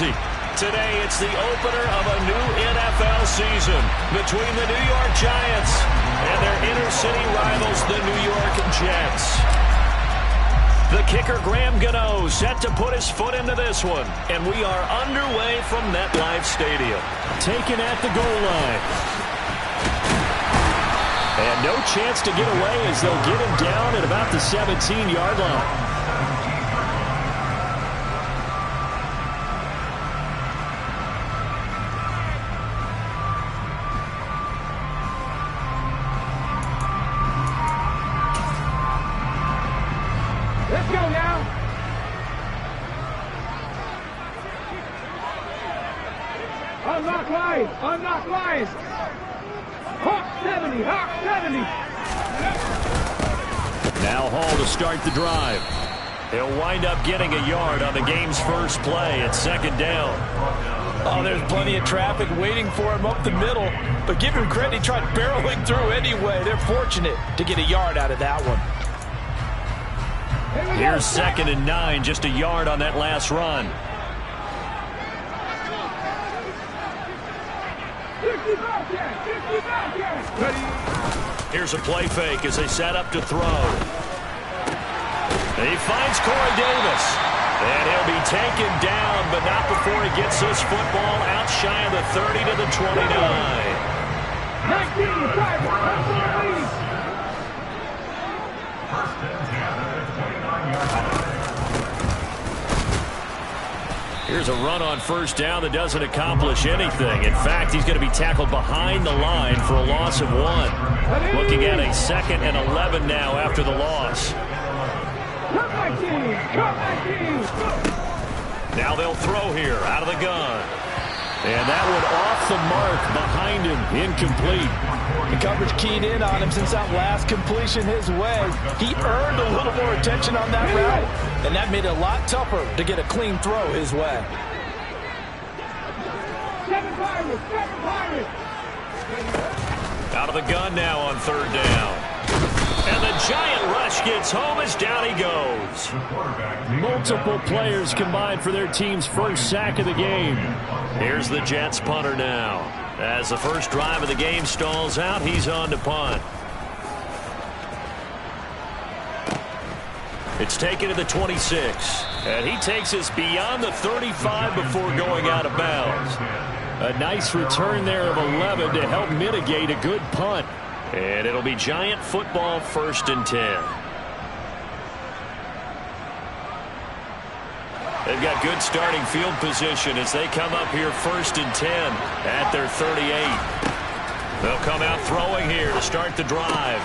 Jersey. Today, it's the opener of a new NFL season between the New York Giants and their inner-city rivals, the New York Jets. The kicker, Graham Gano, set to put his foot into this one. And we are underway from MetLife Stadium. Taken at the goal line. And no chance to get away as they'll get him down at about the 17-yard line. Unlock lines! Hawk 70! Hawk 70! Now Hall to start the drive. He'll wind up getting a yard on the game's first play at second down. Oh, there's plenty of traffic waiting for him up the middle. But give him credit, he tried barreling through anyway. They're fortunate to get a yard out of that one. Here's 2nd and 9, just a yard on that last run. Here's a play fake as they set up to throw. He finds Corey Davis. And he'll be taken down, but not before he gets this football out shy of the 30 to the 29. 19-5. Here's a run on first down that doesn't accomplish anything. In fact, he's going to be tackled behind the line for a loss of 1. Looking at a 2nd and 11 now after the loss. Now they'll throw here out of the gun. And that one off the mark behind him, incomplete. The coverage keyed in on him since that last completion his way. He earned a little more attention on that route, and that made it a lot tougher to get a clean throw his way. Out of the gun now on third down. And the giant rush gets home as down he goes. Multiple players combined for their team's first sack of the game. Here's the Jets punter now. As the first drive of the game stalls out, he's on to punt. It's taken to the 26. And he takes us beyond the 35 before going out of bounds. A nice return there of 11 to help mitigate a good punt. And it'll be Giant football, 1st and 10. They've got good starting field position as they come up here 1st and 10 at their 38. They'll come out throwing here to start the drive.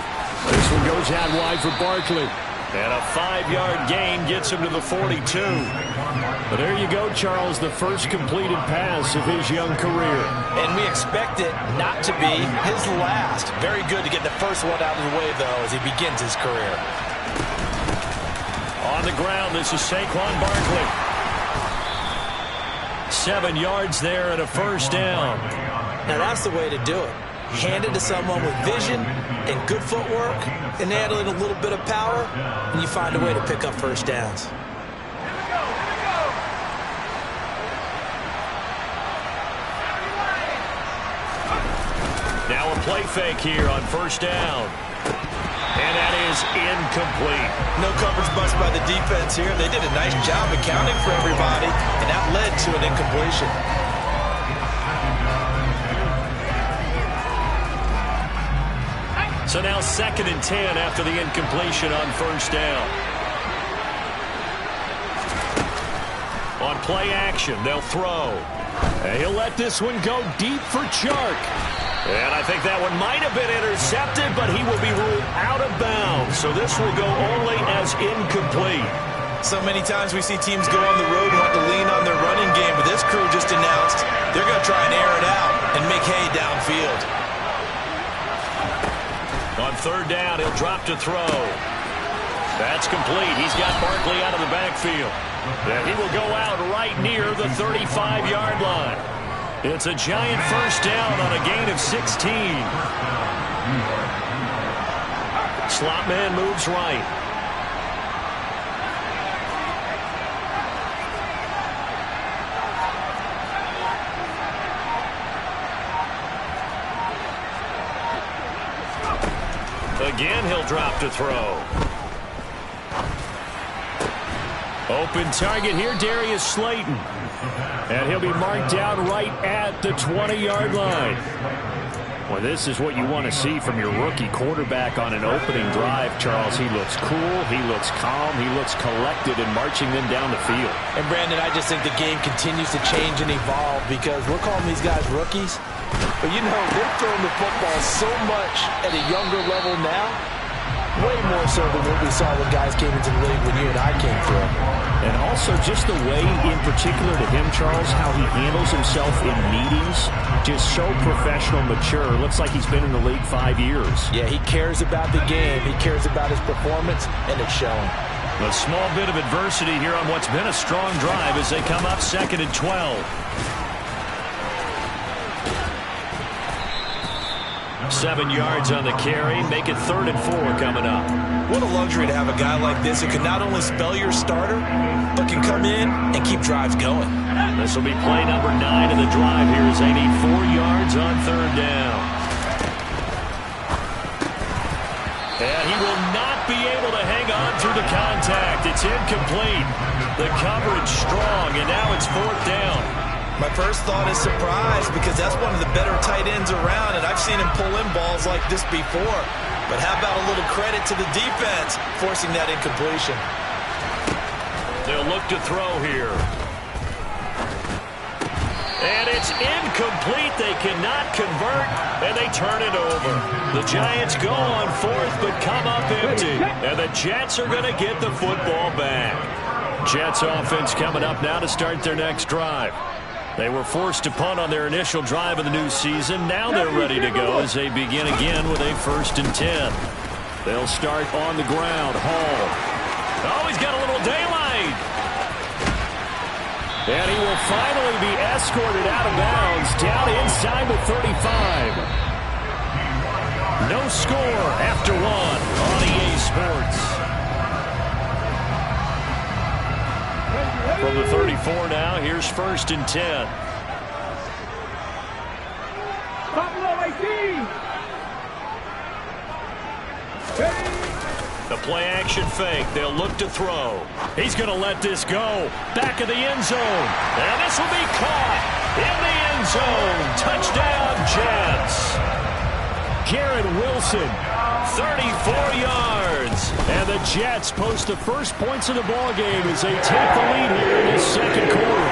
This one goes out wide for Barkley. And a 5-yard gain gets him to the 42. But there you go, Charles, the first completed pass of his young career. And we expect it not to be his last. Very good to get the first one out of the way, though, as he begins his career. On the ground, this is Saquon Barkley. 7 yards there and a first down. Now that's the way to do it. Hand it to someone with vision and good footwork and add in a little bit of power, and you find a way to pick up first downs. Now a play fake here on first down. And that is incomplete. No coverage bust by the defense here. They did a nice job accounting for everybody, and that led to an incompletion. So now 2nd and 10 after the incompletion on first down. On play action, they'll throw. And he'll let this one go deep for Chark. And I think that one might have been intercepted, but he will be ruled out of bounds. So this will go only as incomplete. So many times we see teams go on the road and want to lean on their running game, but this crew just announced they're going to try and air it out and make hay downfield. On third down, he'll drop to throw. That's complete. He's got Barkley out of the backfield. And he will go out right near the 35-yard line. It's a Giant first down on a gain of 16. Slot man moves right. Again, he'll drop to throw. Open target here, Darius Slayton. And he'll be marked down right at the 20-yard line. Well, this is what you want to see from your rookie quarterback on an opening drive, Charles. He looks cool, he looks calm, he looks collected in marching them down the field. And, Brandon, I just think the game continues to change and evolve because we're calling these guys rookies. But, you know, they're throwing the football so much at a younger level now, way more so than what we saw when guys came into the league when you and I came through. And also just the way, in particular to him, Charles, how he handles himself in meetings, just so professional, mature. Looks like he's been in the league 5 years. Yeah, he cares about the game. He cares about his performance, and it's showing. A small bit of adversity here on what's been a strong drive as they come up 2nd and 12. 7 yards on the carry. Make it 3rd and 4 coming up. What a luxury to have a guy like this who can not only spell your starter, but can come in and keep drives going. This will be play number 9 of the drive here as they need 4 yards on 3rd down. And he will not be able to hang on through the contact. It's incomplete. The coverage strong, and now it's 4th down. My first thought is surprise because that's one of the better tight ends around, and I've seen him pull in balls like this before. But how about a little credit to the defense forcing that incompletion? They'll look to throw here. And it's incomplete. They cannot convert, and they turn it over. The Giants go on 4th, but come up empty. And the Jets are going to get the football back. Jets offense coming up now to start their next drive. They were forced to punt on their initial drive of the new season. Now they're ready to go as they begin again with a 1st and 10. They'll start on the ground. Hall. Oh, he's got a little daylight. And he will finally be escorted out of bounds down inside the 35. No score after 1 on EA Sports. From the 34 now, here's 1st and 10. Buffalo 18. The play action fake. They'll look to throw. He's going to let this go. Back of the end zone. And this will be caught in the end zone. Touchdown, Jets. Garrett Wilson, 34 yards. And the Jets post the first points of the ballgame as they take the lead here in this 2nd quarter.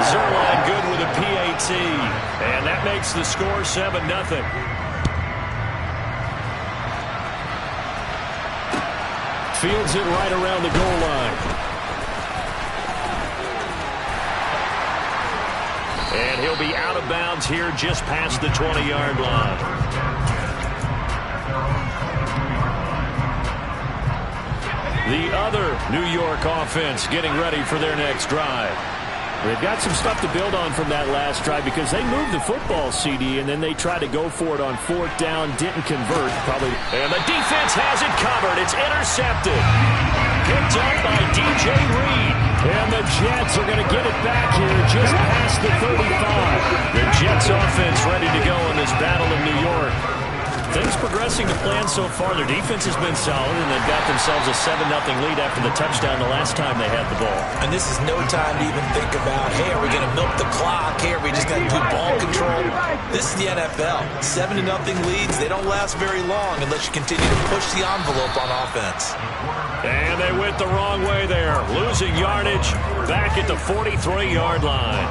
Zerline good with a PAT. And that makes the score 7-0. Fields it right around the goal line. And he'll be out of bounds here just past the 20-yard line. The other New York offense getting ready for their next drive. They've got some stuff to build on from that last drive because they moved the football, CD, and then they tried to go for it on 4th down, didn't convert. And the defense has it covered. It's intercepted. Picked up by DJ Reed. And the Jets are going to get it back here just past the 35. The Jets offense ready to go in this battle of New York. Things progressing to plan so far. Their defense has been solid, and they've got themselves a 7-0 lead after the touchdown the last time they had the ball. And this is no time to even think about, hey, are we going to milk the clock? Hey, are we just going to do ball control? This is the NFL. 7-0 leads, they don't last very long unless you continue to push the envelope on offense. And they went the wrong way there. Losing yardage back at the 43-yard line.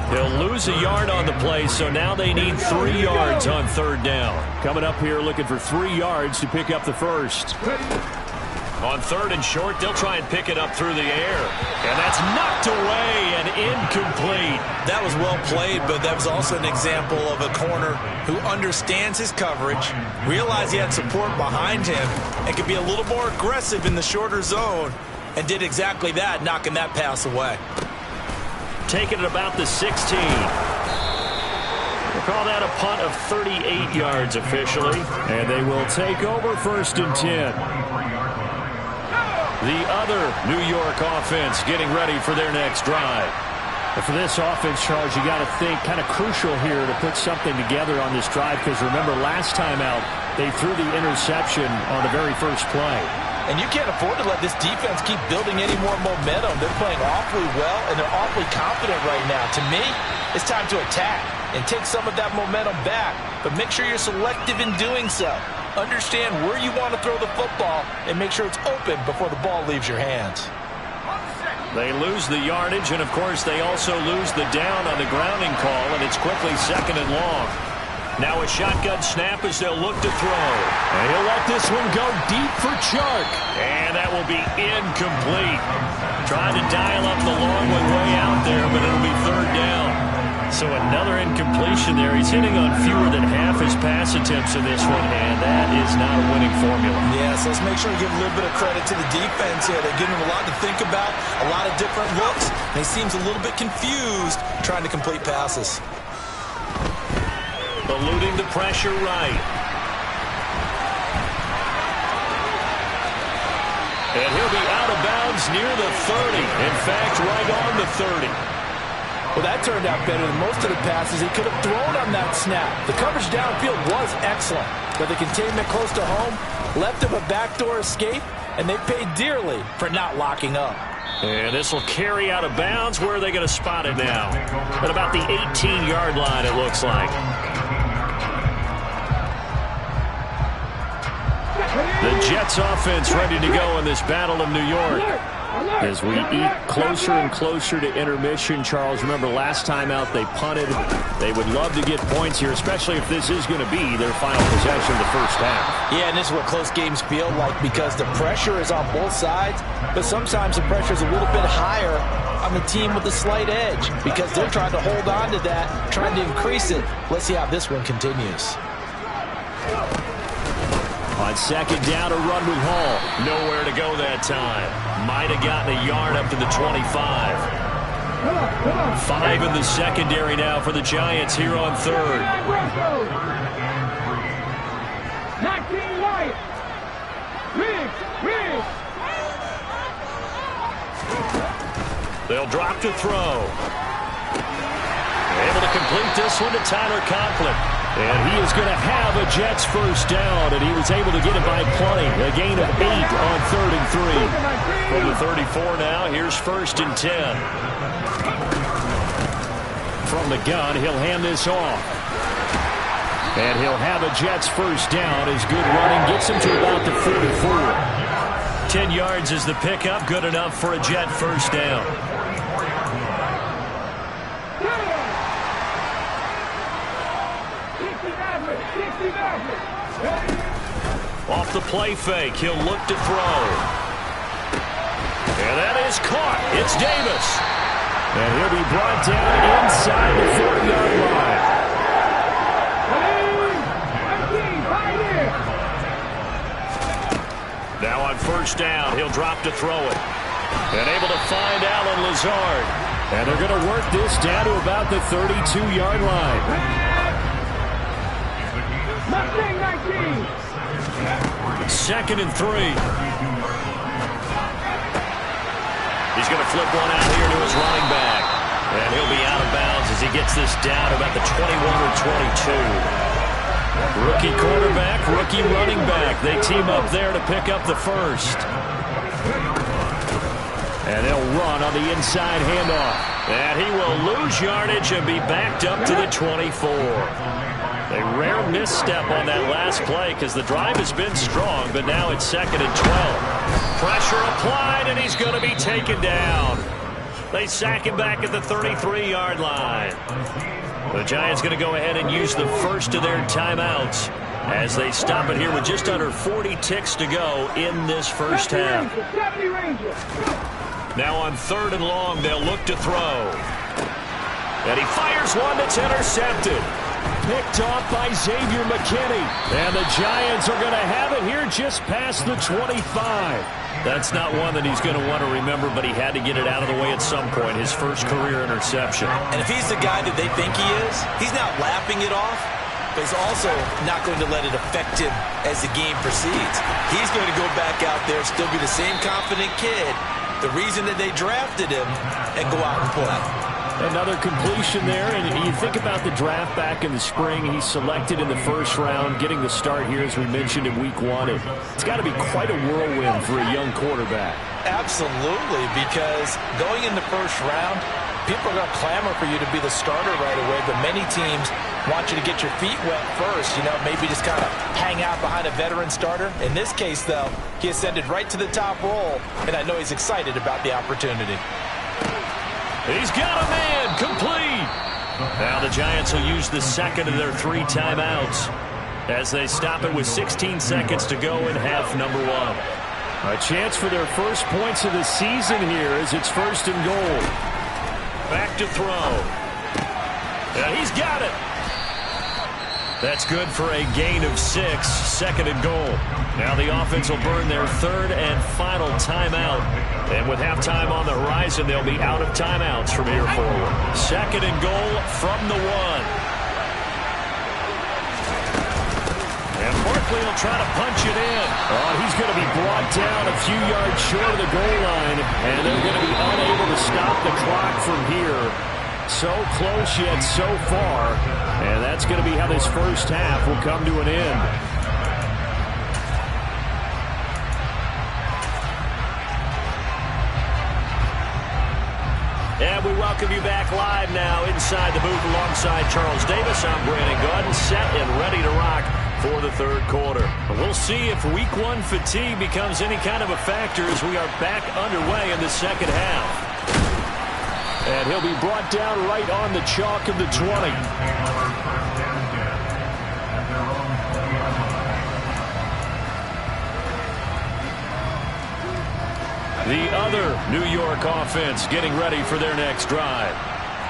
They'll lose a yard on the play, so now they need 3 yards on 3rd down. Coming up here looking for 3 yards to pick up the first. On 3rd and short, they'll try and pick it up through the air. And that's knocked away and incomplete. That was well played, but that was also an example of a corner who understands his coverage, realized he had support behind him, and could be a little more aggressive in the shorter zone, and did exactly that, knocking that pass away. Taking it about the 16. We'll call that a punt of 38 yards officially. And they will take over 1st and 10. The other New York offense getting ready for their next drive. And for this offense, Charles, you got to think kind of crucial here to put something together on this drive because remember last time out, They threw the interception on the very first play. And you can't afford to let this defense keep building any more momentum. They're playing awfully well, and they're awfully confident right now. To me, it's time to attack and take some of that momentum back. But make sure you're selective in doing so. Understand where you want to throw the football and make sure it's open before the ball leaves your hands. They lose the yardage, and, of course, they also lose the down on the grounding call, and it's quickly 2nd and long. Now a shotgun snap as they'll look to throw. And he'll let this one go deep for Chark. And that will be incomplete. Trying to dial up the long one way out there, but it'll be 3rd down. So another incompletion there. He's hitting on fewer than half his pass attempts in this one, and that is not a winning formula. Yes, let's make sure we give a little bit of credit to the defense here. They're giving him a lot to think about, a lot of different looks, and he seems a little bit confused trying to complete passes. Eluding the pressure right. And he'll be out of bounds near the 30. In fact, right on the 30. Well, that turned out better than most of the passes he could have thrown on that snap. The coverage downfield was excellent, but the containment close to home left him a backdoor escape, and they paid dearly for not locking up. And this will carry out of bounds. Where are they going to spot it now? At about the 18-yard line, it looks like. The Jets offense ready to go in this battle of New York. As we eat closer and closer to intermission, Charles, remember last time out they punted. They would love to get points here, especially if this is going to be their final possession of the first half. Yeah, and this is what close games feel like because the pressure is on both sides, but sometimes the pressure is a little bit higher on the team with the slight edge because they're trying to hold on to that, trying to increase it. Let's see how this one continues. On 2nd down, a run with Hall. Nowhere to go that time. Might have gotten a yard up to the 25. 5 in the secondary now for the Giants here on 3rd. 19 White. Riggs. They'll drop to throw. Able to complete this one to Tyler Conklin. And he is going to have a Jets first down, and he was able to get it by plenty. A gain of 8 on 3rd and 3. From the 34 now, here's 1st and 10. From the gun, he'll hand this off. And he'll have a Jets first down as good running gets him to about the 44. 10 yards is the pickup, good enough for a Jet first down. Off the play fake, he'll look to throw. And that is caught. It's Davis. And he'll be brought down inside the 40-yard line. Now on 1st down, he'll drop to throw it. And able to find Allen Lazard. And they're going to work this down to about the 32-yard line. 2nd and 3. He's going to flip one out here to his running back. And he'll be out of bounds as he gets this down about the 21 or 22. Rookie quarterback, rookie running back. They team up there to pick up the first. And they'll run on the inside handoff. And he will lose yardage and be backed up to the 24. A rare misstep on that last play because the drive has been strong, but now it's 2nd and 12. Pressure applied, and he's going to be taken down. They sack him back at the 33-yard line. The Giants going to go ahead and use the first of their timeouts as they stop it here with just under 40 ticks to go in this first half. Now on 3rd and long, they'll look to throw. And he fires one that's intercepted. Picked off by Xavier McKinney. And the Giants are going to have it here just past the 25. That's not one that he's going to want to remember, but he had to get it out of the way at some point, his first career interception. And if he's the guy that they think he is, he's not laughing it off, but he's also not going to let it affect him as the game proceeds. He's going to go back out there, still be the same confident kid, the reason that they drafted him, and go out and play. Another completion there, and you think about the draft back in the spring. He's selected in the first round, getting the start here, as we mentioned, in week 1. It's got to be quite a whirlwind for a young quarterback. Absolutely, because going in the first round, people are going to clamor for you to be the starter right away, but many teams want you to get your feet wet first, maybe just kind of hang out behind a veteran starter. In this case, though, he ascended right to the top role, and I know he's excited about the opportunity. He's got a man, complete. Now the Giants will use the second of their 3 timeouts as they stop it with 16 seconds to go in half number 1. A chance for their first points of the season here as it's 1st and goal. Back to throw. And he's got it. That's good for a gain of 6, 2nd and goal. Now the offense will burn their 3rd and final timeout. And with halftime on the horizon, they'll be out of timeouts from here forward. 2nd and goal from the 1. And Barkley will try to punch it in. Oh, he's going to be brought down a few yards short of the goal line. And they're going to be unable to stop the clock from here. So close yet so far. And that's going to be how this first half will come to an end. And we welcome you back live now inside the booth alongside Charles Davis. I'm Brandon Gaudin, set and ready to rock for the 3rd quarter. We'll see if week 1 fatigue becomes any kind of a factor as we are back underway in the 2nd half. And he'll be brought down right on the chalk of the 20. The other New York offense getting ready for their next drive.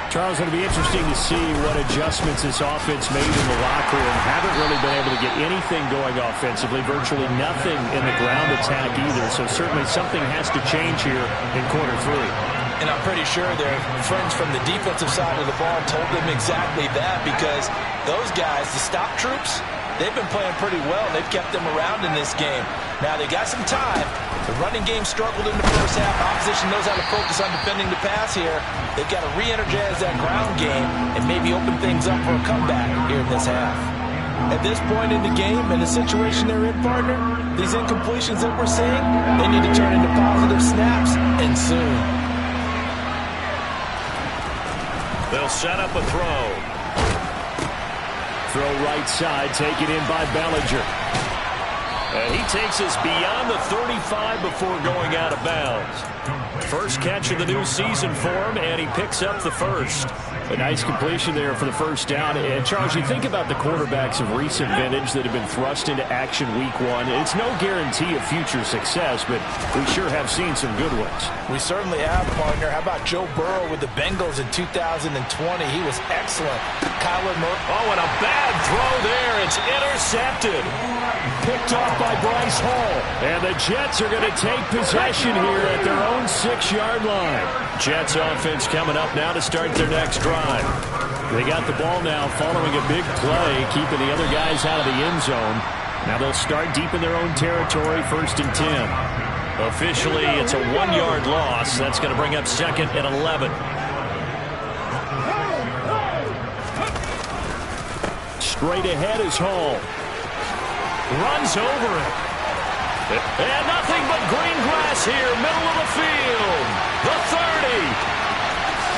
Charles, it'll be interesting to see what adjustments this offense made in the locker room. Haven't really been able to get anything going offensively, virtually nothing in the ground attack either. So certainly something has to change here in quarter 3. And I'm pretty sure their friends from the defensive side of the ball told them exactly that, because those guys, the stop troops, they've been playing pretty well. They've kept them around in this game. Now, they got some time. The running game struggled in the first half. Opposition knows how to focus on defending the pass here. They've got to re-energize that ground game and maybe open things up for a comeback here in this half. At this point in the game, and the situation they're in, partner, these incompletions that we're seeing, they need to turn into positive snaps, and soon. They'll set up a throw. Throw right side, taken in by Bellinger. And he takes us beyond the 35 before going out of bounds. First catch of the new season for him, and he picks up the first. A nice completion there for the first down. And, Charles, you think about the quarterbacks of recent vintage that have been thrust into action week 1. It's no guarantee of future success, but we sure have seen some good ones. We certainly have, partner. How about Joe Burrow with the Bengals in 2020? He was excellent. Kyler Murray. Oh, and a bad throw there. It's intercepted. Picked off by Bryce Hall. And the Jets are going to take possession here at their own 6-yard line. Jets offense coming up now to start their next drive. They got the ball now following a big play, keeping the other guys out of the end zone. Now they'll start deep in their own territory, 1st and 10. Officially, it's a 1-yard loss. That's going to bring up 2nd and 11. Straight ahead is Hall. Runs over it. And nothing but green grass here, middle of the field. The 30.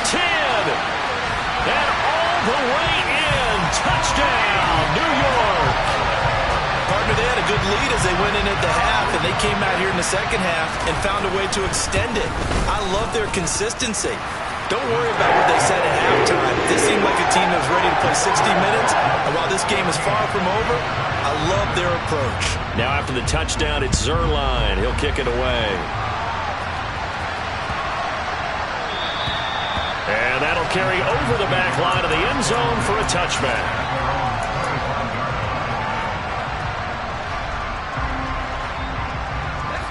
10. And all the way in. Touchdown, New York. Partner, they had a good lead as they went in at the half, and they came out here in the second half and found a way to extend it. I love their consistency. Don't worry about what they said at halftime. This seemed like a team that was ready to play 60 minutes, and while this game is far from over, I love their approach. Now after the touchdown, it's Zerline. He'll kick it away. And that'll carry over the back line of the end zone for a touchback.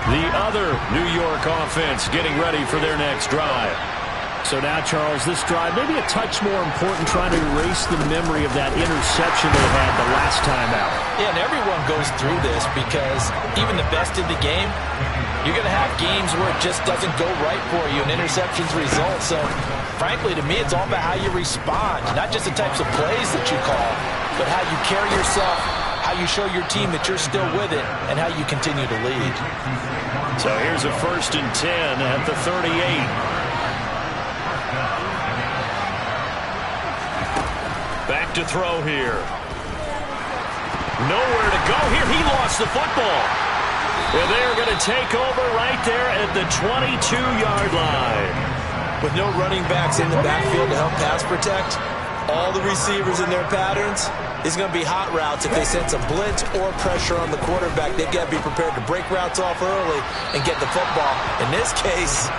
The other New York offense getting ready for their next drive. So now, Charles, this drive maybe a touch more important, trying to erase the memory of that interception they had the last time out. Yeah, and everyone goes through this because even the best in the game, you're going to have games where it just doesn't go right for you and interceptions result. So, frankly, to me, it's all about how you respond, not just the types of plays that you call, but how you carry yourself, how you show your team that you're still with it, and how you continue to lead. So here's a 1st and 10 at the 38. Back to throw here. Nowhere to go here. He lost the football. And they're going to take over right there at the 22-yard line. With no running backs in the backfield to help pass protect, all the receivers in their patterns, it's going to be hot routes. If they sense a blitz or pressure on the quarterback, they've got to be prepared to break routes off early and get the football. In this case,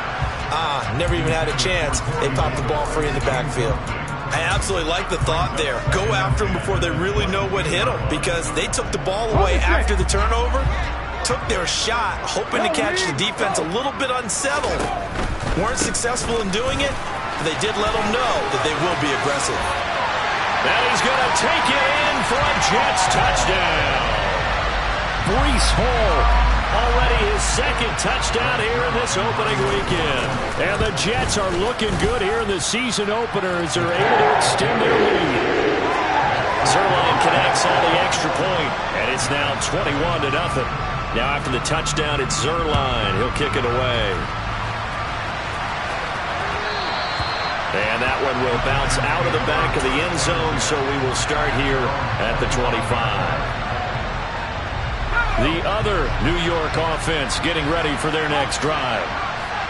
never even had a chance. They popped the ball free in the backfield. I absolutely like the thought there. Go after them before they really know what hit them, because they took the ball away after the turnover, took their shot, hoping to catch the defense a little bit unsettled. Weren't successful in doing it, but they did let them know that they will be aggressive. And he's going to take it in for a Jets touchdown. Breece Hall, already his 2nd touchdown here in this opening weekend. And the Jets are looking good here in the season opener as they're able to extend their lead. Zerline connects on the extra point, and it's now 21-0. Now after the touchdown, it's Zerline. He'll kick it away. And that one will bounce out of the back of the end zone, so we will start here at the 25. The other New York offense getting ready for their next drive.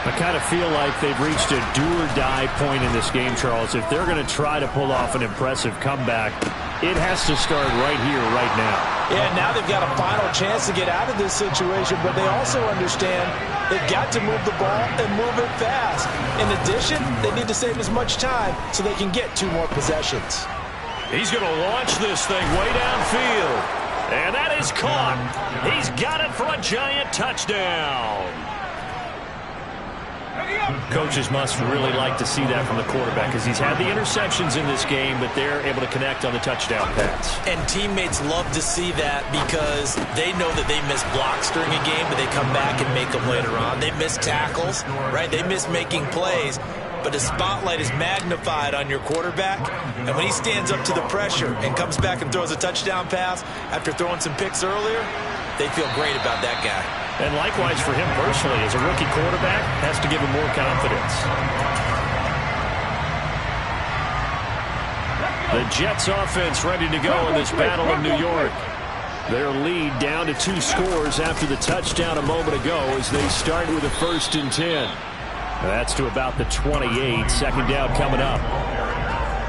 I kind of feel like they've reached a do-or-die point in this game, Charles. If they're going to try to pull off an impressive comeback, it has to start right here, right now. Yeah, now they've got a final chance to get out of this situation, but they also understand they've got to move the ball and move it fast. In addition, they need to save as much time so they can get 2 more possessions. He's going to launch this thing way downfield. And that is caught. He's got it for a giant touchdown. Coaches must really like to see that from the quarterback, because he's had the interceptions in this game, but they're able to connect on the touchdown pass. And teammates love to see that, because they know that they miss blocks during a game, but they come back and make them later on. They miss tackles, right? They miss making plays. But the spotlight is magnified on your quarterback, and when he stands up to the pressure and comes back and throws a touchdown pass after throwing some picks earlier, they feel great about that guy. And likewise for him personally, as a rookie quarterback, has to give him more confidence. The Jets offense ready to go in this battle in New York. Their lead down to 2 scores after the touchdown a moment ago as they start with a 1st and 10. That's to about the 28. 2nd down coming up.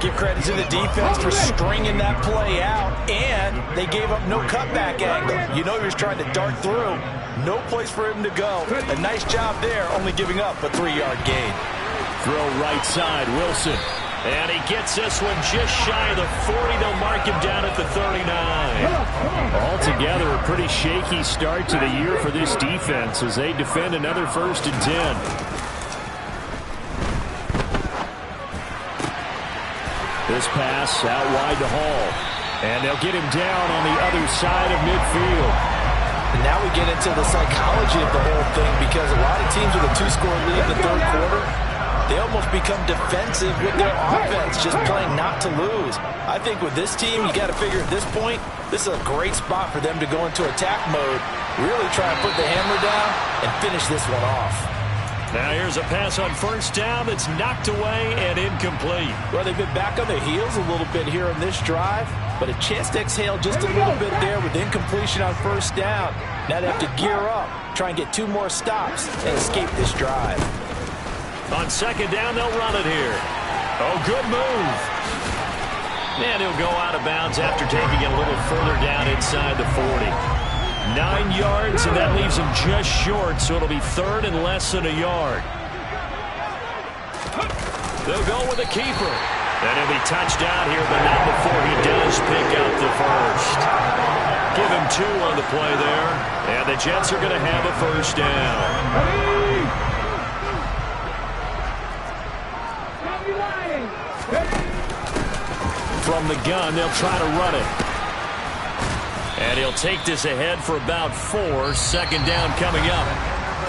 Give credit to the defense for stringing that play out, and they gave up no cutback angle. You know he was trying to dart through. No place for him to go. A nice job there, only giving up a 3-yard gain. Throw right side, Wilson. And he gets this one just shy of the 40. They'll mark him down at the 39. Altogether, a pretty shaky start to the year for this defense as they defend another 1st and 10. This pass out wide to Hall. And they'll get him down on the other side of midfield. And now we get into the psychology of the whole thing, because a lot of teams with a 2-score lead in the 3rd quarter, they almost become defensive with their offense, just playing not to lose. I think with this team, you got to figure at this point, this is a great spot for them to go into attack mode, really try and put the hammer down and finish this one off. Now here's a pass on 1st down that's knocked away and incomplete. Well, they've been back on their heels a little bit here on this drive, but a chance to exhale just a little bit there with incompletion on 1st down. Now they have to gear up, try and get 2 more stops and escape this drive. On 2nd down, they'll run it here. Oh, good move. And he'll go out of bounds after taking it a little further down inside the 40. 9 yards, and that leaves him just short, so it'll be 3rd and less than a yard. They'll go with the keeper. And he'll be touched out here, but not before he does pick up the 1st. Give him 2 on the play there, and the Jets are going to have a 1st down. from the gun. They'll try to run it. And he'll take this ahead for about 4. Second down coming up.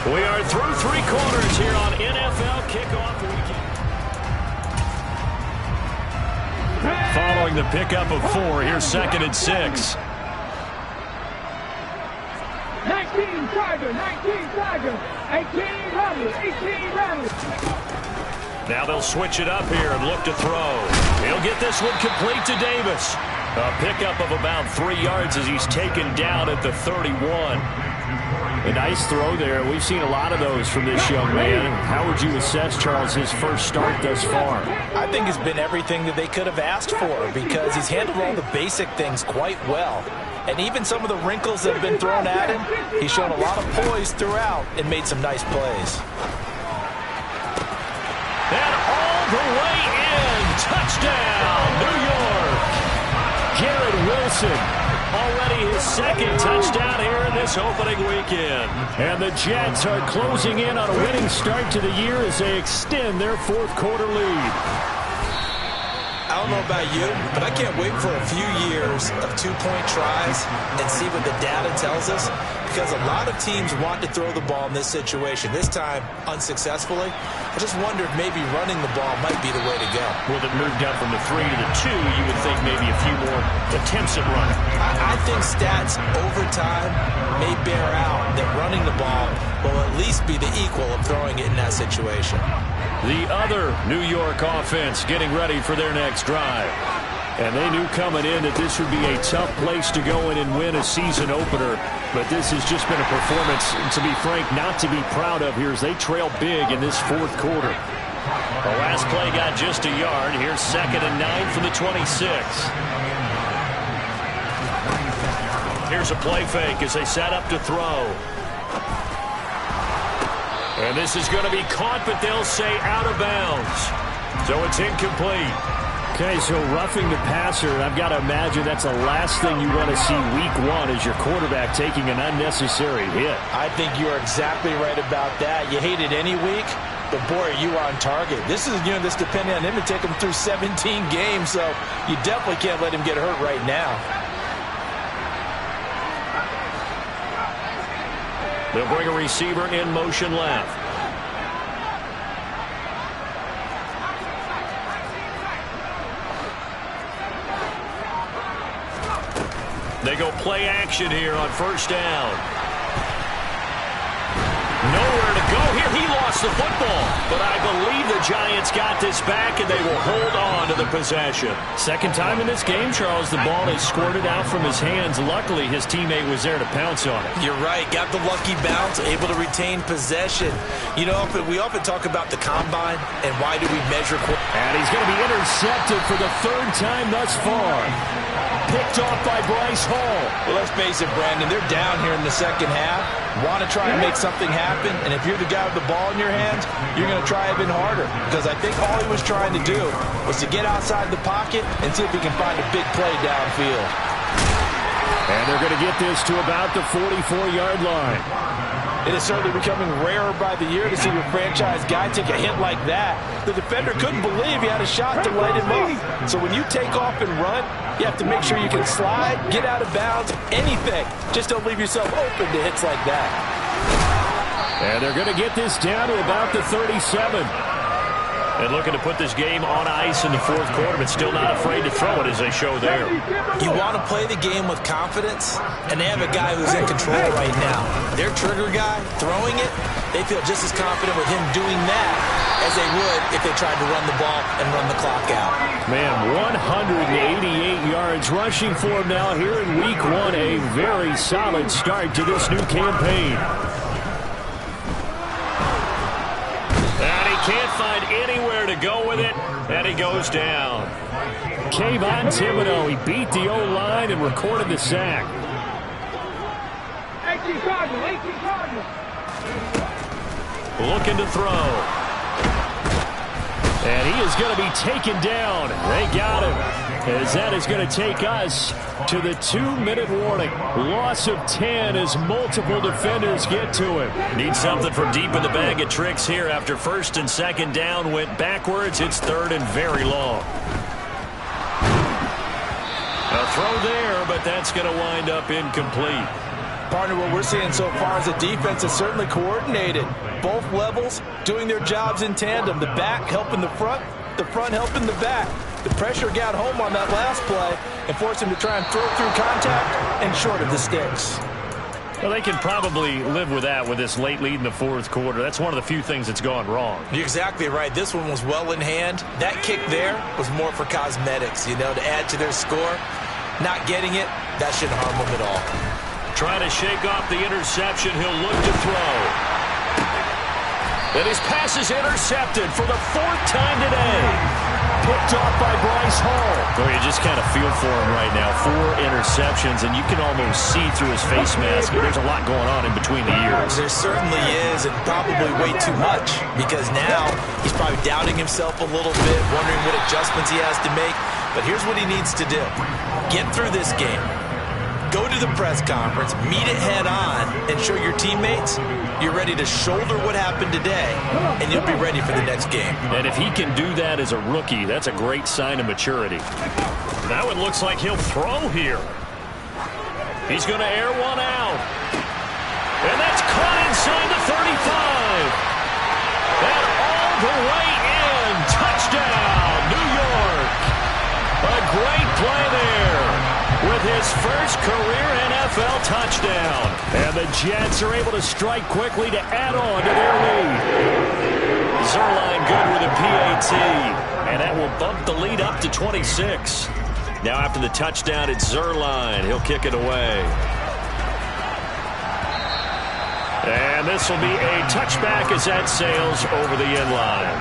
We are through 3 quarters here on NFL Kickoff Weekend. Following the pickup of 4, here's 2nd and 6. 19 Tiger, 19 Tiger, 18 Rebels, 18 Rebels. Now they'll switch it up here and look to throw. He'll get this one complete to Davis. A pickup of about 3 yards as he's taken down at the 31. A nice throw there. We've seen a lot of those from this young man. How would you assess, Charles, his first start thus far? I think it's been everything that they could have asked for because he's handled all the basic things quite well. And even some of the wrinkles that have been thrown at him, he's shown a lot of poise throughout and made some nice plays. And all the way in. Touchdown, New York. Garrett Wilson, already his 2nd touchdown here in this opening weekend. And the Jets are closing in on a winning start to the year as they extend their 4th quarter lead. I don't know about you, but I can't wait for a few years of 2-point tries and see what the data tells us, because a lot of teams want to throw the ball in this situation. This time, unsuccessfully. I just wonder if maybe running the ball might be the way to go. With it moved up from the 3 to the 2, you would think maybe a few more attempts at running. I think stats over time may bear out that running the ball will at least be the equal of throwing it in that situation. The other New York offense getting ready for their next drive. And they knew coming in that this would be a tough place to go in and win a season opener. But this has just been a performance, to be frank, not to be proud of here as they trail big in this 4th quarter. The last play got just a yard. Here's 2nd and 9 from the 26. Here's a play fake as they set up to throw. And this is going to be caught, but they'll say out of bounds. So it's incomplete. Okay, so roughing the passer, I've got to imagine that's the last thing you want to see week 1 as your quarterback taking an unnecessary hit. I think you are exactly right about that. You hate it any week, but boy, are you on target. This is a unit that's depending on him to take him through 17 games, so you definitely can't let him get hurt right now. They'll bring a receiver in motion left. They go play action here on 1st down. Nowhere to go here. He lost the football. But I believe the Giants got this back, and they will hold on to the possession. Second time in this game, Charles, the ball is squirted out from his hands. Luckily, his teammate was there to pounce on it. You're right. Got the lucky bounce, able to retain possession. You know, we often talk about the combine and why do we measure. And he's going to be intercepted for the 3rd time thus far. Picked off by Bryce Hall. Well, let's face it, Brandon, they're down here in the 2nd half. Want to try and make something happen, and if you're the guy with the ball in your hands, you're going to try even harder, because I think all he was trying to do was to get outside the pocket and see if he can find a big play downfield. And they're going to get this to about the 44-yard line. It is certainly becoming rarer by the year to see your franchise guy take a hit like that. The defender couldn't believe he had a shot to light him up. So when you take off and run, you have to make sure you can slide, get out of bounds, anything. Just don't leave yourself open to hits like that. And they're going to get this down to about the 37. And looking to put this game on ice in the 4th quarter, but still not afraid to throw it as they show there. You want to play the game with confidence, and they have a guy who's in control right now. Their trigger guy, throwing it, they feel just as confident with him doing that as they would if they tried to run the ball and run the clock out. Man, 188 yards rushing for him now here in week 1. A very solid start to this new campaign. And he can't find anywhere to go with it, and he goes down. Kayvon Thibodeau, he beat the O-line and recorded the sack. 18 Cardinals, 18 Cardinals. Looking to throw. And he is going to be taken down. They got him. As that is going to take us to the 2-minute warning. Loss of 10 as multiple defenders get to him. Need something from deep in the bag of tricks here after 1st and 2nd down went backwards. It's 3rd and very long. throw there, but that's going to wind up incomplete. Partner, what we're seeing so far is the defense is certainly coordinated. Both levels doing their jobs in tandem. The back helping the front helping the back. The pressure got home on that last play and forced him to try and throw through contact and short of the sticks. Well, they can probably live with that with this late lead in the fourth quarter. That's one of the few things that's gone wrong. You're exactly right. This one was well in hand. That kick there was more for cosmetics, to add to their score. Not getting it, that shouldn't harm them at all. Trying to shake off the interception. He'll look to throw. And his pass is intercepted for the fourth time today. Picked off by Bryce Hall. Well, you just kind of feel for him right now. 4 interceptions, and you can almost see through his face mask. There's a lot going on in between the ears. There certainly is, and probably way too much, because now he's probably doubting himself a little bit, wondering what adjustments he has to make. But here's what he needs to do. Get through this game. Go to the press conference, meet it head on, and show your teammates you're ready to shoulder what happened today, and you'll be ready for the next game. And if he can do that as a rookie, that's a great sign of maturity. Now it looks like he'll throw here. He's going to air one out. And that's caught inside the 35. And all the way in. Touchdown, New York. A great play there with his first career NFL touchdown. And the Jets are able to strike quickly to add on to their lead. Zerline good with a PAT. And that will bump the lead up to 26. Now after the touchdown, it's Zerline. He'll kick it away. And this will be a touchback as that sails over the end line.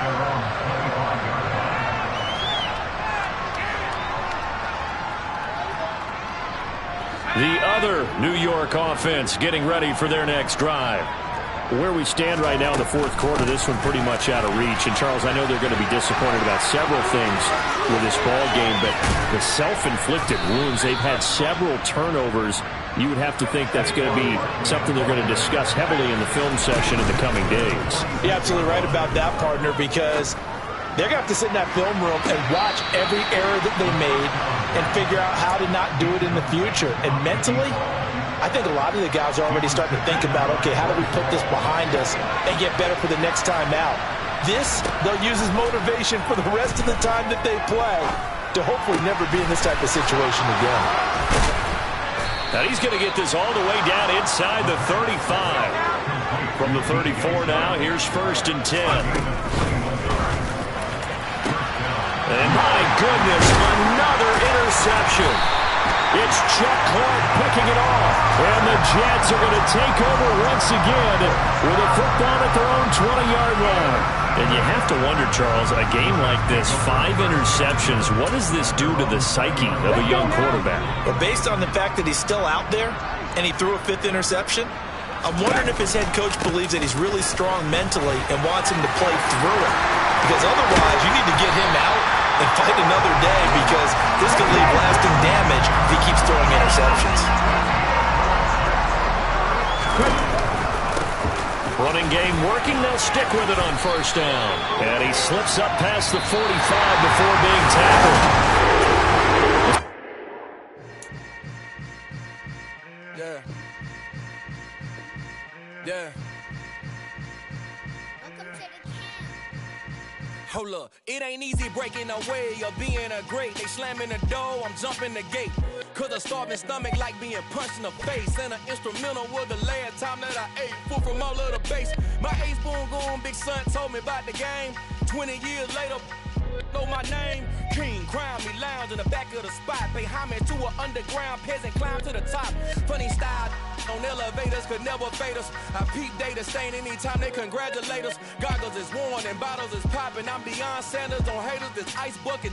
The other New York offense getting ready for their next drive. Where we stand right now in the fourth quarter, this one pretty much out of reach. And, Charles, I know they're going to be disappointed about several things with this ball game, but the self-inflicted wounds, they've had several turnovers. You would have to think that's going to be something they're going to discuss heavily in the film session in the coming days. You're absolutely right about that, partner, because they're going to have to sit in that film room and watch every error that they made and figure out how to not do it in the future. And mentally, I think a lot of the guys are already starting to think about, okay, how do we put this behind us and get better for the next time out? This, they'll use as motivation for the rest of the time that they play to hopefully never be in this type of situation again. Now he's going to get this all the way down inside the 35. From the 34 now, here's 1st and 10. And my goodness, another interception. It's Chuck Clark picking it off. And the Jets are going to take over once again with a football at their own 20-yard line. And you have to wonder, Charles, a game like this, 5 interceptions, what does this do to the psyche of a young quarterback? Well, based on the fact that he's still out there and he threw a 5th interception, I'm wondering if his head coach believes that he's really strong mentally and wants him to play through it. Because otherwise, you need to get him out and fight another day, because this could leave lasting damage if he keeps throwing interceptions. Running game working. They'll stick with it on 1st down. And he slips up past the 45 before being tackled. Yeah. Hold up, it ain't easy breaking away or being a great. They slamming the door, I'm jumping the gate. Cause a starving stomach like being punched in the face. And an instrumental was the last time that I ate. Food from all of the base. My A-spoon going, big son told me about the game. 20 years later, know my name. King, crown me, lounge in the back of the spot. Pay homage to an underground peasant, climb to the top. Funny style on elevators could never fade us. I peep data stain anytime they congratulate us. Goggles is worn and bottles is popping. I'm beyond Sanders on haters. This ice bucket